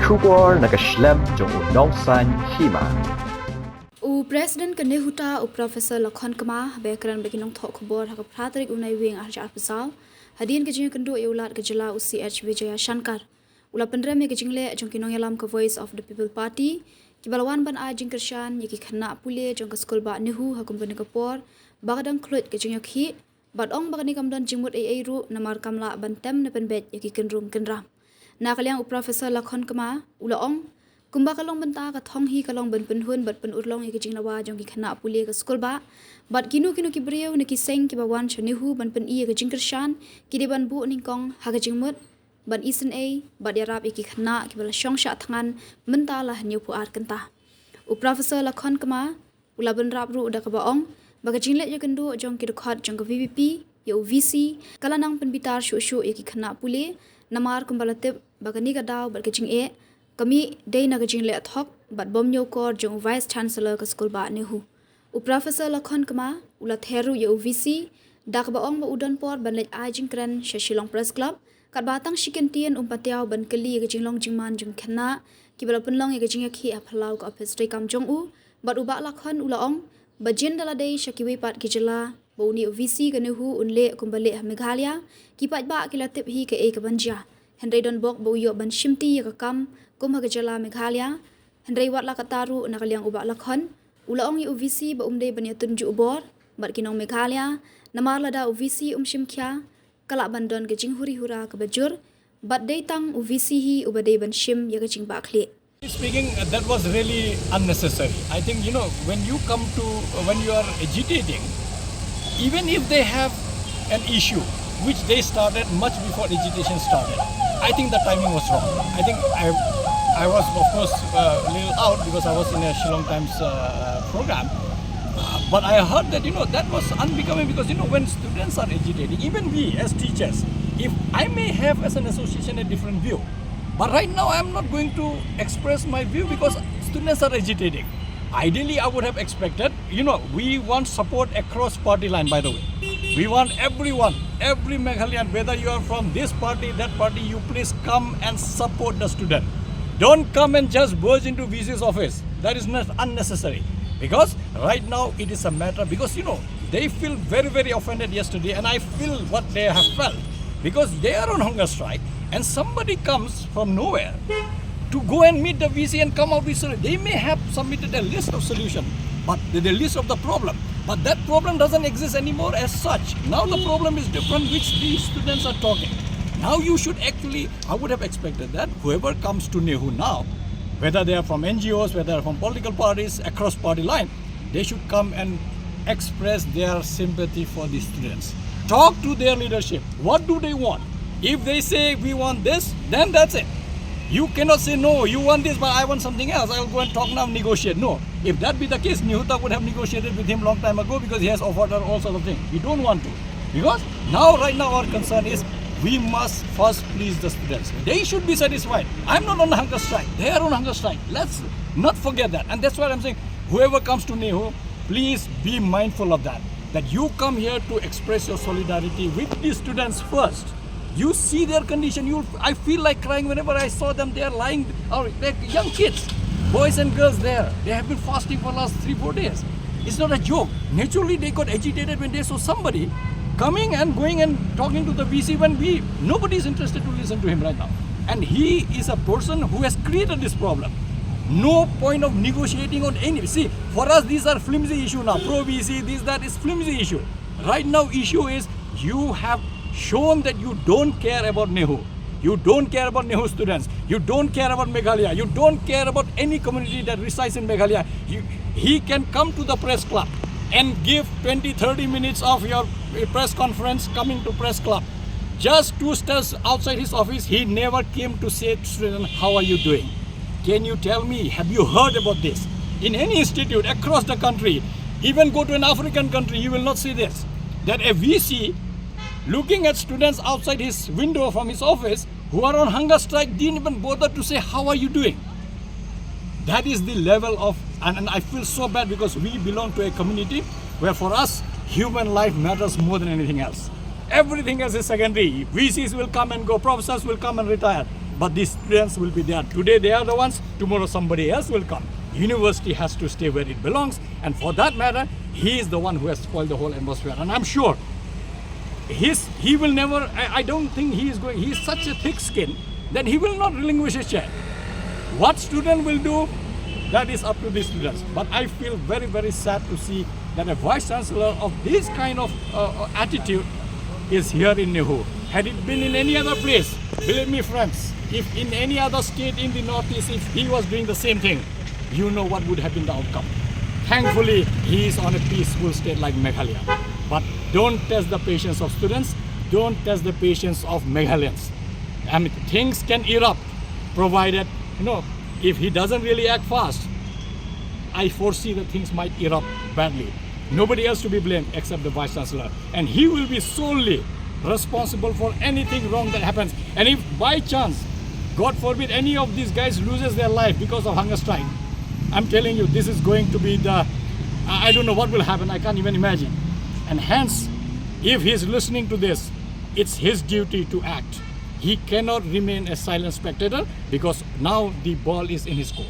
Shubor Nongïalam jong Nongsan Hima. President Kynduh Professor Lakhon kama background bagi nong thok khobor ha pratrik unai wing arja pesau hadin ke jing Kynduh eulat ke jela UCH Wijaya Shankar ula pendra me ke jingleit jong Nongïalam ke Voice of the People Party ki balawan ban a jing kershan yaki Khynnah Pule jong ke skul ba nehu ha kumpani ke por bagadang klut ke jing yakhi bad ong bagani kamdan jingmut ai ru namar kamla bantem ne penbet yaki kenrum kenram na kalyang Professor Lakhon kama ula ong kumba kalong benta ka thong hi kalong ban penhun bat pen urlong e kijing lawa jong ki Khynnah Pule ka skul ba bat kinu ki brio ne ki seng ki bawan chanihu ban pen i ka jing kershan ki de ban bu ning kong ha ka jing mut ban isen a bat yarap e ki Khynnah ki bala shong sha thangan menta lah nyu pu ar kenta Professor Lakhon kama ula ban rap ru da ka ba ong ba ka jingleit ya Kynduh jong ki khot jong ka VVP ya VC kalanang Pynbitar Shuh e ki Khynnah Pule namar kumbala tip ba ka ni ka daw bat ka jing e kami day na Jingleit thok bat bom nyo kor jong Vice Chancellor ka skul ba nehu Professor Lakhon kama ula theru ye UVC dak ba ong ba udon por ban lej a jingkran Shillong Press Club kat batang shikentian patiaw ban kali ka jinglong jingman jong Khynnah ki bala penlong ye ka jingaki a phalau ka office kam jong u bat uba Lakhon ula ong ba jin dala day shakiwi pat ki jela ba uni UVC ka nehu unle kumbale Meghalaya ki pat ba ki latip hi ka e ka banja Henry don bok ba uyo ban shimti ye ka kam kumha gejala Meghalaya Henry wat la kataru nakaliang uba Lakhon ula ong UVC ba umde banya tunju ubor bat kinong Meghalaya namar lada UVC shimkya kala bandon ke jinghuri hura ke bajur bat deytang UVC hi ubade ban shim ya ke jing ba khle Speaking, that was really unnecessary. I think, when you are agitating, even if they have an issue which they started much before agitation started, I think the timing was wrong. I think I was, of course, a little out because I was in a Shillong Times program. But I heard that, that was unbecoming because, when students are agitating, even we as teachers, if I may have as an association a different view, but right now I am not going to express my view because students are agitating. Ideally, I would have expected, we want support across party line, by the way. We want everyone, every Meghalayan, whether you are from this party, that party, you please come and support the student. Don't come and just burst into VC's office. That is not unnecessary. Because right now it is a matter, because they feel very, very offended yesterday, and I feel what they have felt. Because they are on hunger strike, and somebody comes from nowhere to go and meet the VC and come out with solution. They may have submitted a list of solutions, but the list of the problem. But that problem doesn't exist anymore as such. Now the problem is different, which these students are talking. Now you should actually, I would have expected that whoever comes to Nehu now, whether they are from NGOs, whether they are from political parties, across party line, they should come and express their sympathy for these students. Talk to their leadership. What do they want? If they say we want this, then that's it. You cannot say no, you want this, but I want something else. I will go and talk now, negotiate. No. If that be the case, Nihuta would have negotiated with him long time ago because he has offered her all sorts of things. We don't want to. Because right now our concern is we must first please the students. They should be satisfied. I'm not on hunger strike. They are on hunger strike. Let's not forget that. And that's why I'm saying, whoever comes to Nehu, please be mindful of that. That you come here to express your solidarity with the students first. You see their condition. I feel like crying whenever I saw them. They are lying, or like young kids, boys and girls there. They have been fasting for the last 3-4 days. It's not a joke. Naturally, they got agitated when they saw somebody coming and going and talking to the VC when nobody is interested to listen to him right now. And he is a person who has created this problem. No point of negotiating on any. See, for us, these are flimsy issue now. Pro-VC, that is flimsy issue. Right now, issue is you have shown that you don't care about Nehu. You don't care about Nehu students. You don't care about Meghalaya. You don't care about any community that resides in Meghalaya. He can come to the press club and give 20-30 minutes of your press conference coming to press club. Just 2 steps outside his office, he never came to say to students, how are you doing? Can you tell me, have you heard about this? In any institute across the country, even go to an African country, you will not see this. That a VC looking at students outside his window from his office who are on hunger strike didn't even bother to say, how are you doing? That is the level of, and I feel so bad because we belong to a community where for us, human life matters more than anything else. Everything else is secondary. VCs will come and go, professors will come and retire. But these students will be there. Today they are the ones, tomorrow somebody else will come. University has to stay where it belongs, and for that matter, he is the one who has spoiled the whole atmosphere. And I'm sure he will never, I don't think he is such a thick skin that he will not relinquish his chair. What student will do, that is up to the students. But I feel very, very sad to see that a vice chancellor of this kind of attitude is here in Nehu. Had it been in any other place, believe me friends, if in any other state in the northeast, if he was doing the same thing, you know what would have been the outcome. Thankfully, he is on a peaceful state like Meghalaya. But don't test the patience of students, don't test the patience of Meghalayans. I mean, things can erupt, provided, if he doesn't really act fast, I foresee that things might erupt badly. Nobody else to be blamed except the Vice Chancellor. And he will be solely responsible for anything wrong that happens. And if by chance, God forbid, any of these guys loses their life because of hunger strike, I'm telling you, this is going to be I don't know what will happen, I can't even imagine. And hence, if he's listening to this, it's his duty to act. He cannot remain a silent spectator because now the ball is in his court.